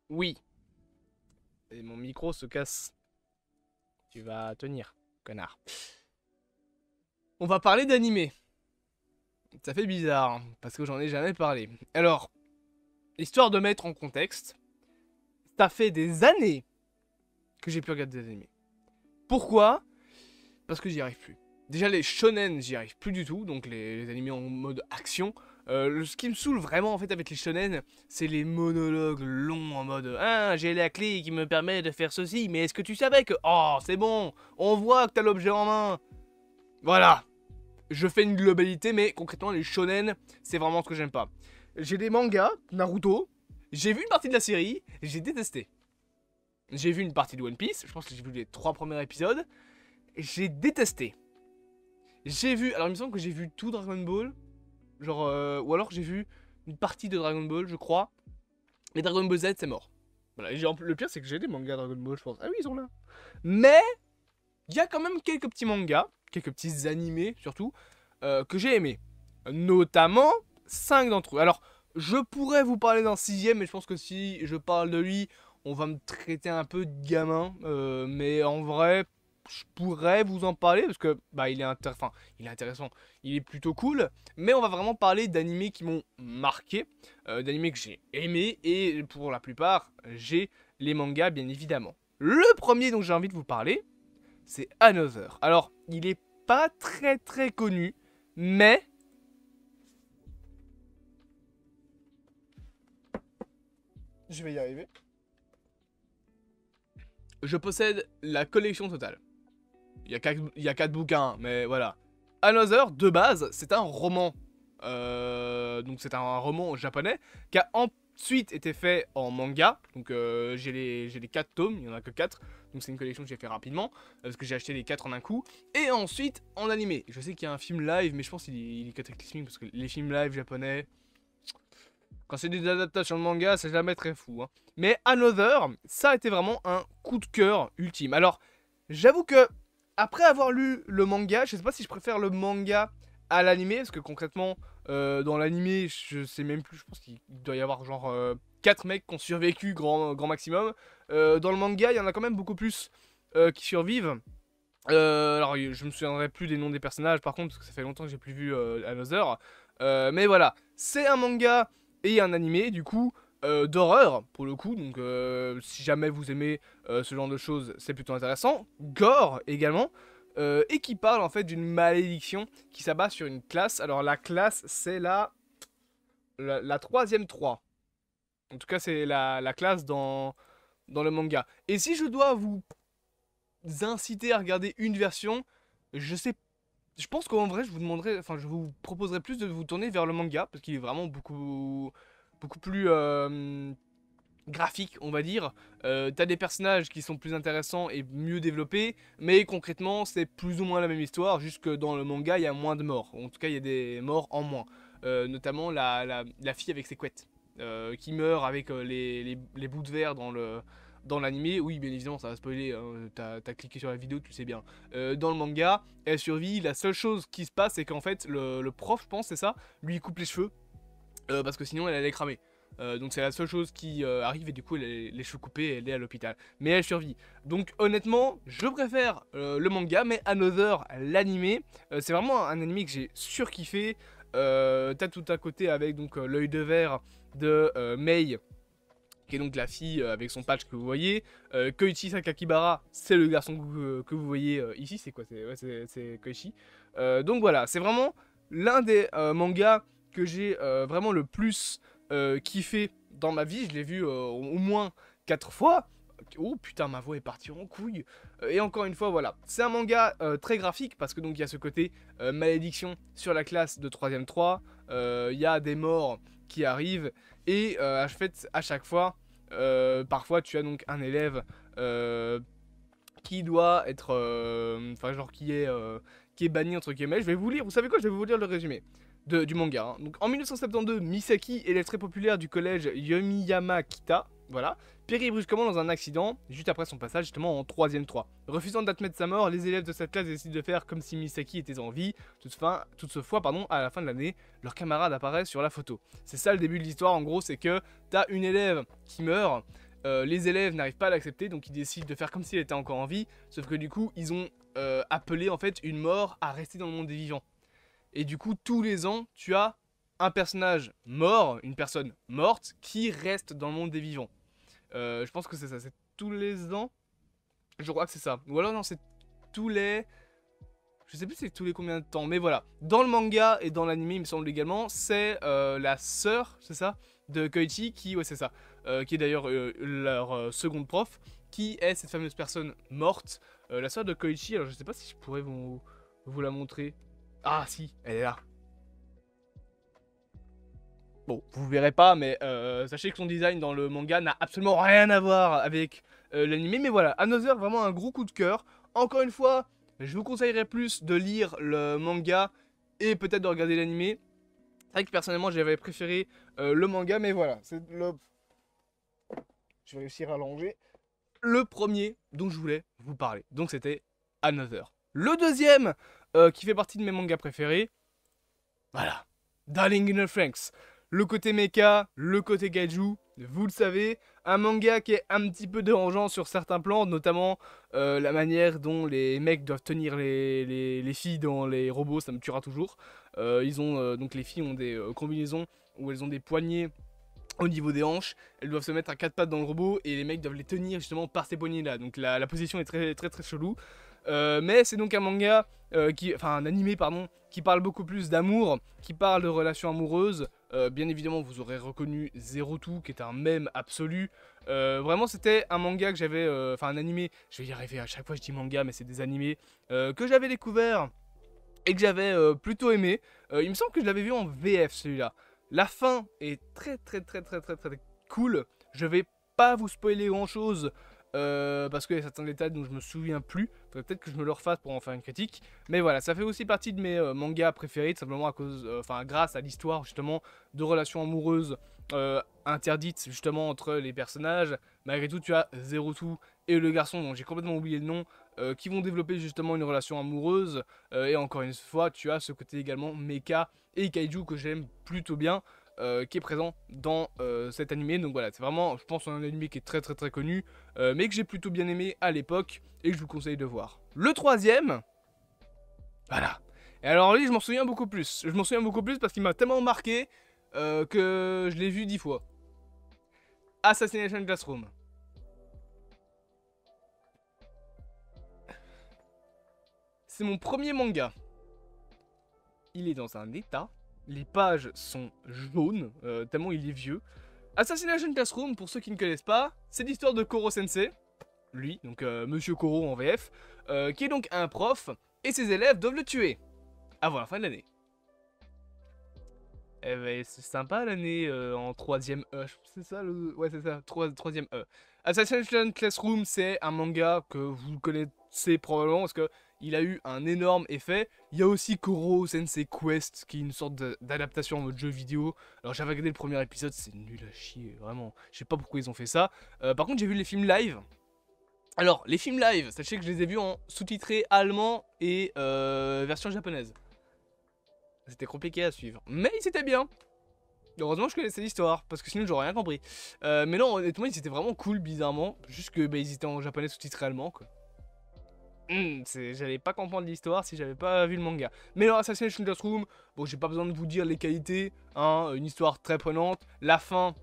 Oui. Et mon micro se casse. Tu vas tenir, connard. On va parler d'animé. Ça fait bizarre, hein, parce que j'en ai jamais parlé. Alors, histoire de mettre en contexte, ça fait des années que j'ai pu regarder des animés. Pourquoi? Parce que j'y arrive plus. Déjà les shonen, j'y arrive plus du tout, donc les animés en mode action. Ce qui me saoule vraiment en fait avec les shonen, c'est les monologues longs en mode ah j'ai la clé qui me permet de faire ceci, mais est-ce que tu savais que oh c'est bon, on voit que t'as l'objet en main. Voilà, je fais une globalité, mais concrètement les shonen, c'est vraiment ce que j'aime pas. J'ai des mangas, Naruto, j'ai vu une partie de la série, j'ai détesté. J'ai vu une partie de One Piece, je pense que j'ai vu les 3 premiers épisodes, j'ai détesté. J'ai vu, alors il me semble que j'ai vu tout Dragon Ball, genre, ou alors j'ai vu une partie de Dragon Ball, je crois, mais Dragon Ball Z c'est mort. Voilà, le pire c'est que j'ai des mangas Dragon Ball, je pense. Ah oui, ils sont là. Mais, il y a quand même quelques petits mangas, quelques petits animés surtout, que j'ai aimés. Notamment, 5 d'entre eux. Alors, je pourrais vous parler d'un sixième, mais je pense que si je parle de lui, on va me traiter un peu de gamin. Mais en vrai, je pourrais vous en parler parce que bah il est intéressant, il est plutôt cool. Mais on va vraiment parler d'animés qui m'ont marqué, d'animés que j'ai aimé et pour la plupart, j'ai les mangas bien évidemment. Le premier dont j'ai envie de vous parler, c'est Another. Alors, il est pas très connu, mais je vais y arriver. Je possède la collection totale. Il y a 4 bouquins, mais voilà. Another, de base, c'est un roman. Donc c'est un roman japonais qui a ensuite été fait en manga. Donc j'ai les 4 tomes, il n'y en a que 4. Donc c'est une collection que j'ai fait rapidement, parce que j'ai acheté les 4 en un coup. Et ensuite en animé. Je sais qu'il y a un film live, mais je pense qu'il est cataclysmique, parce que les films live japonais, quand c'est des adaptations de manga, c'est jamais très fou. Hein. Mais Another, ça a été vraiment un coup de cœur ultime. Alors, j'avoue que, après avoir lu le manga, je sais pas si je préfère le manga à l'animé, parce que concrètement, dans l'animé, je sais même plus, je pense qu'il doit y avoir genre 4 mecs qui ont survécu, grand maximum. Dans le manga, il y en a quand même beaucoup plus qui survivent. Alors, je me souviendrai plus des noms des personnages, par contre, parce que ça fait longtemps que j'ai plus vu Another. Mais voilà, c'est un manga et un animé, du coup, d'horreur, pour le coup. Donc, si jamais vous aimez ce genre de choses, c'est plutôt intéressant. Gore, également. Et qui parle, en fait, d'une malédiction qui s'abat sur une classe. Alors, la classe, c'est la troisième 3. En tout cas, c'est la classe dans le manga. Et si je dois vous inciter à regarder une version, je sais, je pense qu'en vrai je vous demanderai, enfin je vous proposerai plus de vous tourner vers le manga parce qu'il est vraiment beaucoup plus graphique, on va dire. T'as des personnages qui sont plus intéressants et mieux développés, mais concrètement c'est plus ou moins la même histoire, juste que dans le manga il y a moins de morts. En tout cas il y a des morts en moins. Notamment la fille avec ses couettes, qui meurt avec les bouts de verre dans l'animé. Oui, bien évidemment, ça va spoiler, hein, t'as cliqué sur la vidéo, tu le sais bien. Dans le manga, elle survit. La seule chose qui se passe, c'est qu'en fait, le prof, je pense, c'est ça, lui coupe les cheveux, parce que sinon elle allait cramer. Donc c'est la seule chose qui arrive et du coup elle a les cheveux coupés et elle est à l'hôpital. Mais elle survit. Donc honnêtement, je préfère le manga, mais Another, l'animé, c'est vraiment un animé que j'ai surkiffé. T'as tout à côté avec donc l'œil de verre de Mei, qui est donc la fille avec son patch que vous voyez. Koichi Sakakibara, c'est le garçon que vous voyez ici. C'est quoi? C'est Koichi. Donc voilà, c'est vraiment l'un des mangas que j'ai vraiment le plus kiffé dans ma vie. Je l'ai vu au moins 4 fois. Oh putain, ma voix est partie en couille. Et encore une fois, voilà. C'est un manga très graphique parce que donc il y a ce côté malédiction sur la classe de 3ème 3. Il y a des morts qui arrivent. Et en fait, à chaque fois, parfois tu as donc un élève qui doit être. Enfin, genre qui est banni entre guillemets. Je vais vous lire, vous savez quoi? Je vais vous lire le résumé du manga. Hein. Donc en 1972, Misaki, élève très populaire du collège Yomiyama Kita, voilà, périt brusquement dans un accident, juste après son passage justement en 3ème 3. Refusant d'admettre sa mort, les élèves de cette classe décident de faire comme si Misaki était en vie. Toutefois, à la fin de l'année, leur camarade apparaît sur la photo. C'est ça le début de l'histoire, en gros, c'est que t'as une élève qui meurt, les élèves n'arrivent pas à l'accepter, donc ils décident de faire comme s'il était encore en vie, sauf que du coup, ils ont appelé en fait une mort à rester dans le monde des vivants. Et du coup, tous les ans, tu as un personnage mort, une personne morte, qui reste dans le monde des vivants. Je pense que c'est ça, c'est tous les ans. Je crois que c'est ça. Ou alors non, c'est tous les... Je sais plus c'est tous les combien de temps, mais voilà. Dans le manga et dans l'anime, il me semble également, c'est la sœur, c'est ça, de Koichi, qui, ouais c'est ça, qui est d'ailleurs leur seconde prof, qui est cette fameuse personne morte, la sœur de Koichi. Alors je sais pas si je pourrais vous la montrer. Ah si, elle est là. Bon, vous verrez pas, mais sachez que son design dans le manga n'a absolument rien à voir avec l'anime. Mais voilà, Another, vraiment un gros coup de cœur. Encore une fois, je vous conseillerais plus de lire le manga et peut-être de regarder l'anime. C'est vrai que personnellement, j'avais préféré le manga, mais voilà, c'est le... Je vais réussir à l'enlever. Le premier dont je voulais vous parler. Donc c'était Another. Le deuxième, qui fait partie de mes mangas préférés, voilà, Darling in the Franxx. Le côté mecha, le côté kaiju, vous le savez, un manga qui est un petit peu dérangeant sur certains plans, notamment la manière dont les mecs doivent tenir les filles dans les robots, ça me tuera toujours. Donc les filles ont des combinaisons où elles ont des poignées au niveau des hanches, elles doivent se mettre à quatre pattes dans le robot et les mecs doivent les tenir justement par ces poignées là, donc la position est très très très chelou. Mais c'est donc un manga, enfin un animé pardon, qui parle beaucoup plus d'amour, qui parle de relations amoureuses. Bien évidemment vous aurez reconnu Zero Two qui est un mème absolu. Vraiment c'était un manga que j'avais, enfin un animé, je vais y arriver à chaque fois je dis manga mais c'est des animés, que j'avais découvert et que j'avais plutôt aimé. Il me semble que je l'avais vu en VF celui-là. La fin est très très très très très très cool. Je vais pas vous spoiler grand chose parce qu'il y a certains détails dont je me souviens plus. Faudrait peut-être que je me le refasse pour en faire une critique. Mais voilà, ça fait aussi partie de mes mangas préférés, tout simplement à cause, enfin grâce à l'histoire justement de relations amoureuses interdites justement entre les personnages. Malgré tout, tu as Zero Two et le garçon dont j'ai complètement oublié le nom, qui vont développer justement une relation amoureuse. Et encore une fois, tu as ce côté également mecha et kaiju que j'aime plutôt bien, qui est présent dans cet animé. Donc voilà, c'est vraiment, je pense, un animé qui est très très très connu, mais que j'ai plutôt bien aimé à l'époque et que je vous conseille de voir. Le troisième, voilà. Et alors lui, je m'en souviens beaucoup plus. Je m'en souviens beaucoup plus parce qu'il m'a tellement marqué que je l'ai vu 10 fois. Assassination Classroom. C'est mon premier manga. Il est dans un état, les pages sont jaunes, tellement il est vieux. Assassination Classroom, pour ceux qui ne connaissent pas, c'est l'histoire de Koro Sensei, lui, donc Monsieur Koro en VF, qui est donc un prof, et ses élèves doivent le tuer, avant la fin de l'année. Eh ben, c'est sympa l'année en 3ème E, c'est ça le... Ouais c'est ça, 3ème E. Assassination Classroom, c'est un manga que vous connaissez probablement parce que il a eu un énorme effet. Il y a aussi Koro Sensei Quest, qui est une sorte d'adaptation en mode jeu vidéo. Alors j'avais regardé le premier épisode, c'est nul à chier, vraiment. Je sais pas pourquoi ils ont fait ça. Par contre j'ai vu les films live. Alors les films live, sachez que je les ai vus en sous-titré allemand et version japonaise. C'était compliqué à suivre, mais ils étaient bien. Heureusement je connaissais l'histoire, parce que sinon j'aurais rien compris. Mais non, honnêtement, ils étaient vraiment cool, bizarrement. Juste que bah, ils étaient en japonais sous-titré allemand, quoi. J'allais pas comprendre l'histoire si j'avais pas vu le manga. Mais alors, Assassination Classroom, bon, j'ai pas besoin de vous dire les qualités, hein, une histoire très prenante, la fin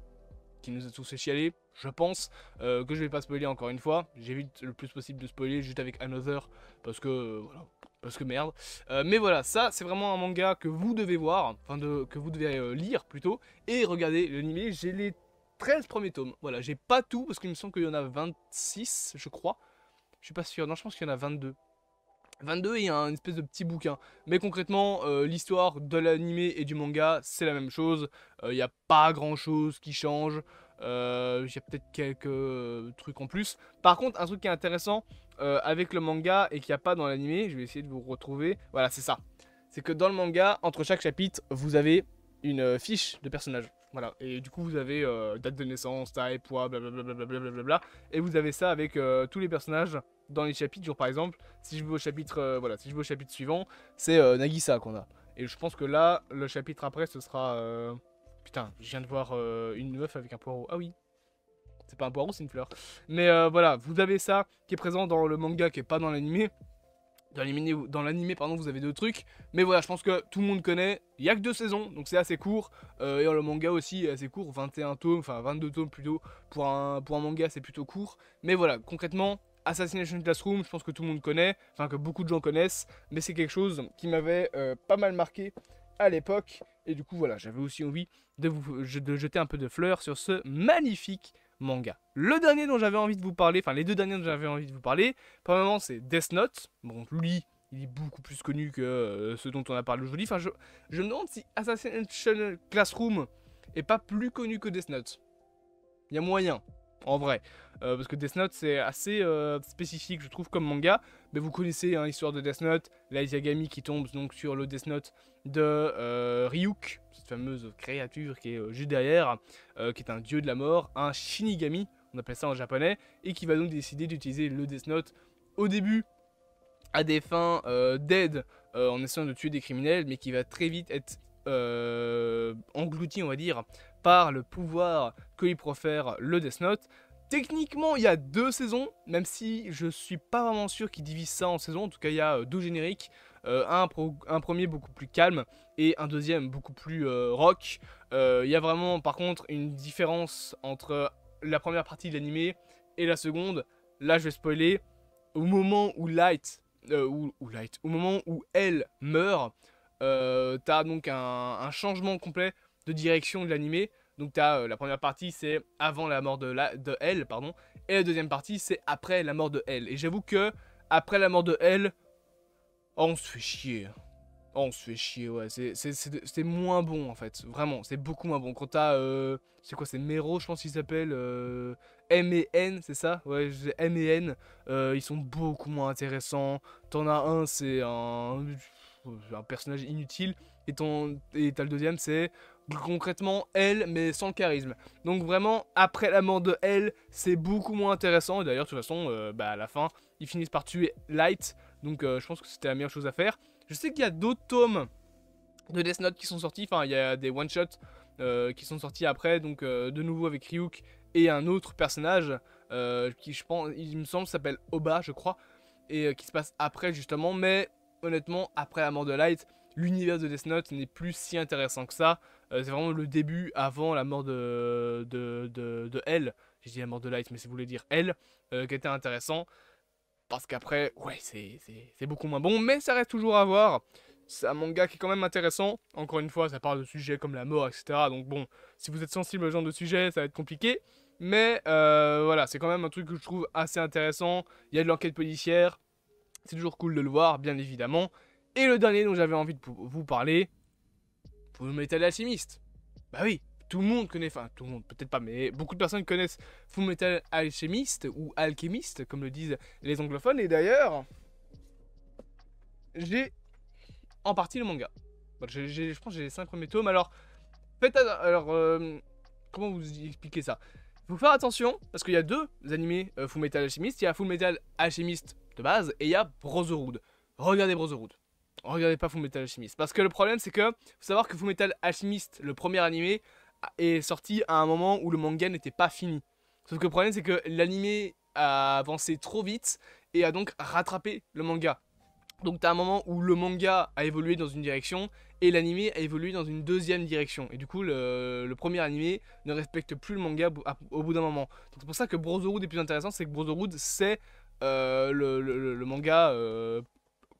qui nous a tous fait chialer, je pense, que je vais pas spoiler encore une fois. J'évite le plus possible de spoiler juste avec Another, parce que, voilà, parce que merde. Mais voilà, ça, c'est vraiment un manga que vous devez voir, enfin, que vous devez lire plutôt, et regarder l'anime. J'ai les 13 premiers tomes, voilà, j'ai pas tout, parce qu'il me semble qu'il y en a 26, je crois. Je suis pas sûr, non je pense qu'il y en a 22. 22 et il y a une espèce de petit bouquin. Mais concrètement, l'histoire de l'animé et du manga, c'est la même chose. Il n'y a pas grand chose qui change. Il y a peut-être quelques trucs en plus. Par contre, un truc qui est intéressant avec le manga et qu'il n'y a pas dans l'animé, je vais essayer de vous retrouver. Voilà, c'est ça. C'est que dans le manga, entre chaque chapitre, vous avez une fiche de personnage. Voilà, et du coup vous avez date de naissance, taille, poids, blablabla. Et vous avez ça avec tous les personnages dans les chapitres. Genre par exemple, si je vais au chapitre, voilà, si je vais au chapitre suivant, c'est Nagisa qu'on a. Et je pense que là, le chapitre après, ce sera... Putain, je viens de voir une meuf avec un poireau. Ah oui, C'est pas un poireau, c'est une fleur. Mais voilà, vous avez ça qui est présent dans le manga, qui est pas dans l'animé. Dans l'animé, pardon, vous avez deux trucs. Mais voilà, je pense que tout le monde connaît. Il y a que 2 saisons, donc c'est assez court. Et le manga aussi est assez court, 21 tomes, enfin 22 tomes plutôt. Pour un manga, c'est plutôt court. Mais voilà, concrètement, Assassination Classroom, je pense que tout le monde connaît. Enfin, que beaucoup de gens connaissent. Mais c'est quelque chose qui m'avait pas mal marqué à l'époque. Et du coup, voilà, j'avais aussi envie de jeter un peu de fleurs sur ce magnifique manga. Le dernier dont j'avais envie de vous parler, enfin les deux derniers dont j'avais envie de vous parler, premièrement c'est Death Note. Bon, lui, il est beaucoup plus connu que ce dont on a parlé aujourd'hui. Enfin, je me demande si Assassination Classroom est pas plus connu que Death Note. Il y a moyen, en vrai. Parce que Death Note c'est assez spécifique, je trouve, comme manga. Mais vous connaissez hein, l'histoire de Death Note, Light Yagami qui tombe donc sur le Death Note de Ryuk, cette fameuse créature qui est juste derrière, qui est un dieu de la mort, un Shinigami, on appelle ça en japonais, et qui va donc décider d'utiliser le Death Note au début à des fins d'aide en essayant de tuer des criminels, mais qui va très vite être englouti, on va dire, par le pouvoir que lui profère le Death Note. Techniquement, il y a 2 saisons, même si je suis pas vraiment sûr qu'ils divisent ça en saisons. En tout cas, il y a 2 génériques. Un premier beaucoup plus calme et un deuxième beaucoup plus rock. Il y a vraiment, par contre, une différence entre la première partie de l'animé et la seconde. Là, je vais spoiler. Au moment où au moment où elle meurt, t'as donc un changement complet de direction de l'animé. Donc t'as la première partie c'est avant la mort de elle, pardon, et la deuxième partie c'est après la mort de elle. Et j'avoue que après la mort de elle, oh, on se fait chier. Oh, on se fait chier, ouais. C'est moins bon en fait, vraiment, c'est beaucoup moins bon. Quand t'as, c'est quoi, c'est Mero, je pense qu'il s'appelle, M et N, c'est ça? Ouais, M et N, ils sont beaucoup moins intéressants. T'en as un, c'est un personnage inutile. Et t'as le deuxième, c'est concrètement elle, mais sans le charisme. Donc vraiment, après la mort de elle, c'est beaucoup moins intéressant. Et d'ailleurs, de toute façon, à la fin, ils finissent par tuer Light. Donc je pense que c'était la meilleure chose à faire. Je sais qu'il y a d'autres tomes de Death Note qui sont sortis. Enfin, il y a des one-shots qui sont sortis après. Donc de nouveau avec Ryuk et un autre personnage qui, je pense, il me semble, s'appelle Oba, je crois. Et qui se passe après, justement. Mais honnêtement, après la mort de Light, l'univers de Death Note n'est plus si intéressant que ça. C'est vraiment le début avant la mort de elle. J'ai dit la mort de Light, mais si vous voulez dire elle, qui était intéressant. Parce qu'après, ouais, c'est beaucoup moins bon, mais ça reste toujours à voir. C'est un manga qui est quand même intéressant. Encore une fois, ça parle de sujets comme la mort, etc. Donc bon, si vous êtes sensible à ce genre de sujet, ça va être compliqué. Mais voilà, c'est quand même un truc que je trouve assez intéressant. Il y a de l'enquête policière. C'est toujours cool de le voir, bien évidemment. Et le dernier dont j'avais envie de vous parler, Fullmetal Alchemist. Bah oui, tout le monde connaît, enfin tout le monde, peut-être pas, mais beaucoup de personnes connaissent Fullmetal Alchemist ou Alchemist, comme le disent les anglophones. Et d'ailleurs, j'ai en partie le manga. Bon, je pense que j'ai les 5 premiers tomes. Alors, comment vous expliquer ça? Il faut faire attention, parce qu'il y a 2 animés Fullmetal Alchemist. Il y a Fullmetal Alchemist de base, et il y a Brotherhood. Regardez Brotherhood. Regardez pas Fullmetal Alchemist. Parce que le problème, c'est que, faut savoir que Fullmetal Alchemist, le premier animé, est sorti à un moment où le manga n'était pas fini. Sauf que le problème, c'est que l'animé a avancé trop vite et a donc rattrapé le manga. Donc t'as un moment où le manga a évolué dans une direction et l'animé a évolué dans une deuxième direction. Et du coup, le premier animé ne respecte plus le manga au bout d'un moment. Donc c'est pour ça que Brotherhood est plus intéressant, c'est que Brotherhood, c'est le manga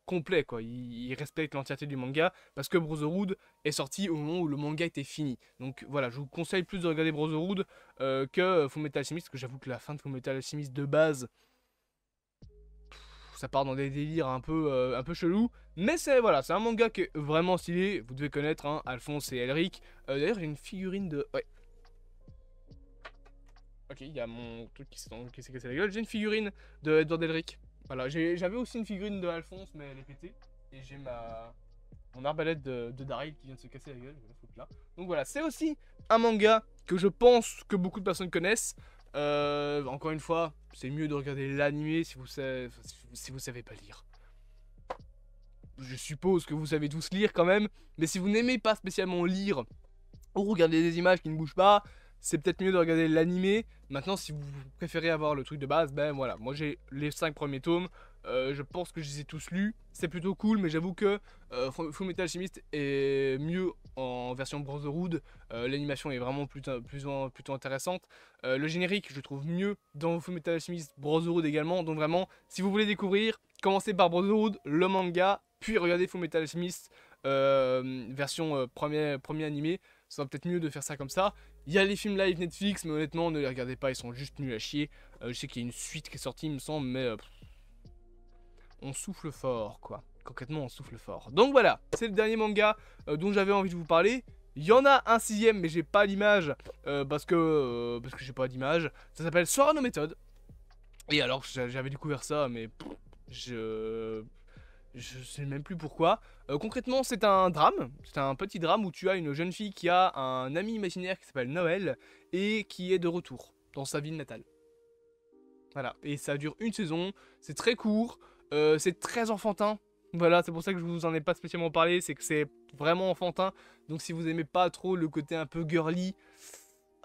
complet, quoi. Il respecte l'entièreté du manga parce que Brotherhood est sorti au moment où le manga était fini. Donc voilà, je vous conseille plus de regarder Brotherhood que Fullmetal Alchemist, parce que j'avoue que la fin de Fullmetal Alchemist de base, ça part dans des délires un peu chelous. Mais c'est voilà, c'est un manga qui est vraiment stylé. Vous devez connaître, hein, Alphonse et Elric. D'ailleurs, j'ai une figurine de... Ouais. Ok, il y a mon truc qui s'est cassé la gueule. J'ai une figurine de Edward Elric. Voilà, j'avais aussi une figurine de Alphonse, mais elle est pétée. Et j'ai mon arbalète de Daryl qui vient de se casser la gueule. Je vais la foutre là. Donc voilà, c'est aussi un manga que je pense que beaucoup de personnes connaissent. Encore une fois, c'est mieux de regarder l'animé si vous savez pas lire. Je suppose que vous savez tous lire quand même, mais si vous n'aimez pas spécialement lire ou regarder des images qui ne bougent pas, c'est peut-être mieux de regarder l'animé. Maintenant, si vous préférez avoir le truc de base, ben voilà, moi j'ai les 5 premiers tomes. Je pense que je les ai tous lus. C'est plutôt cool, mais j'avoue que Fullmetal Alchemist est mieux en version Brotherhood. L'animation est vraiment plutôt intéressante. Le générique, je le trouve mieux dans Fullmetal Alchemist Brotherhood également. Donc vraiment, si vous voulez découvrir, commencez par Brotherhood, le manga, puis regardez Fullmetal Alchemist version premier animé. Ça sera peut-être mieux de faire ça comme ça. Il y a les films live Netflix, mais honnêtement, ne les regardez pas, ils sont juste nuls à chier. Je sais qu'il y a une suite qui est sortie, il me semble, mais on souffle fort, quoi. Concrètement, on souffle fort. Donc voilà, c'est le dernier manga dont j'avais envie de vous parler. Il y en a un 6ème, mais j'ai pas l'image parce que j'ai pas d'image. Ça s'appelle Sora no Method. Et alors, j'avais découvert ça, mais je sais même plus pourquoi. Concrètement, c'est un drame. C'est un petit drame où tu as une jeune fille qui a un ami imaginaire qui s'appelle Noël et qui est de retour dans sa ville natale. Voilà. Et ça dure une saison. C'est très court. C'est très enfantin. Voilà, c'est pour ça que je vous en ai pas spécialement parlé. C'est que c'est vraiment enfantin. Donc si vous aimez pas trop le côté un peu girly,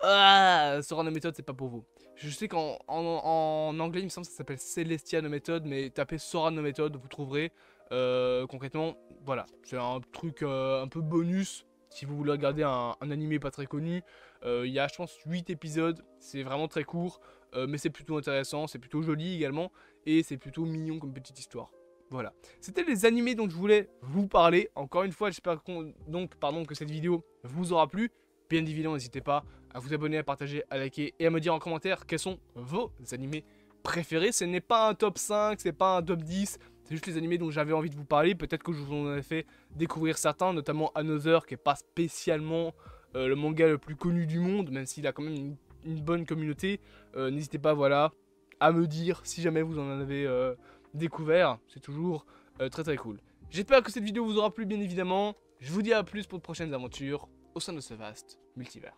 Sora no Method, c'est pas pour vous. Je sais qu'en anglais, il me semble que ça s'appelle Celestia no Method, mais tapez Sora no Method, vous trouverez. Concrètement, voilà, c'est un truc un peu bonus. Si vous voulez regarder un animé pas très connu, il y a je pense 8 épisodes, c'est vraiment très court, mais c'est plutôt intéressant, c'est plutôt joli également, et c'est plutôt mignon comme petite histoire. Voilà, c'était les animés dont je voulais vous parler. Encore une fois, j'espère que cette vidéo vous aura plu. Bien évidemment, n'hésitez pas à vous abonner, à partager, à liker et à me dire en commentaire quels sont vos animés préférés. Ce n'est pas un top 5, c'est pas un top 10, c'est juste les animés dont j'avais envie de vous parler. Peut-être que je vous en ai fait découvrir certains, notamment Another, qui n'est pas spécialement le manga le plus connu du monde, même s'il a quand même une bonne communauté. N'hésitez pas, voilà, à me dire si jamais vous en avez découvert. C'est toujours très très cool. J'espère que cette vidéo vous aura plu, bien évidemment. Je vous dis à plus pour de prochaines aventures au sein de ce vaste multivers.